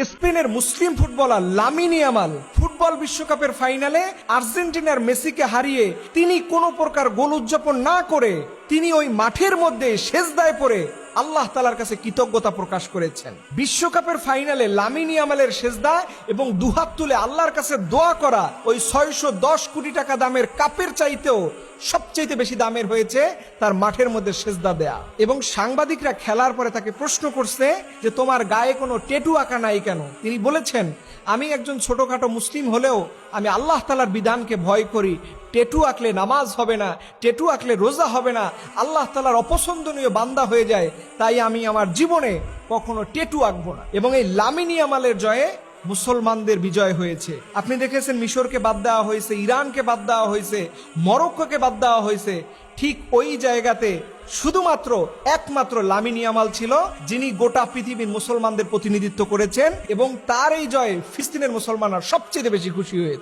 স্পেনের মুসলিম footballer Lamine Yamal football বিশ্বকাপের ফাইনালে আর্জেন্টিনার মেসিকে হারিয়ে তিনি কোনো প্রকার গোল উদযাপন না করে তিনি ওই মাঠের মধ্যে সেজদায় পড়ে আল্লাহ তাআলার কাছে কৃতজ্ঞতা প্রকাশ করেছেন। বিশ্বকাপের ফাইনালে লামিন ইয়ামালের সেজদা এবং দুহাত তুলে আল্লাহর কাছে দোয়া করা ওই 610 কোটি টাকা দামের কাপের চাইতেও সবচেয়ে বেশি দামের হয়েছে তার মাঠের মধ্যে সেজদা দেয়া। এবং সাংবাদিকরা খেলার পরে তাকে প্রশ্ন করছে যে তোমার গায়ে কোনো ট্যাটু আঁকা নাই কেন? তিনি বলেছেন, আমি একজন ছোটখাটো মুসলিম হলেও আমি আল্লাহ তাআলার বিধানকে ভয় করি। ট্যাটু আঁকলে নামাজ হবে না, ট্যাটু আঁকলে রোজা হবে না, আল্লাহ তাআলার অপছন্দনীয় বান্দা হয়ে যায়, তাই আমি আমার জীবনে কখনো ট্যাটু আঁকবো না। এবং এই লামিন ইয়ামালের জয়ে মুসলমানদের বিজয় হয়েছে। আপনি দেখেছেন মিশরকে বাদ দেওয়া হয়েছে, ইরানকে বাদ দেওয়া হয়েছে, মরক্কোকে বাদ দেওয়া হয়েছে। ঠিক ওই জায়গাতে শুধুমাত্র একমাত্র লামিন ইয়ামাল ছিল যিনি গোটা পৃথিবীর মুসলমানদের প্রতিনিধিত্ব করেছেন এবং তার এই জয়ে ফিলিস্তিনের মুসলমানরা সবচেয়ে বেশি খুশি হয়েছে।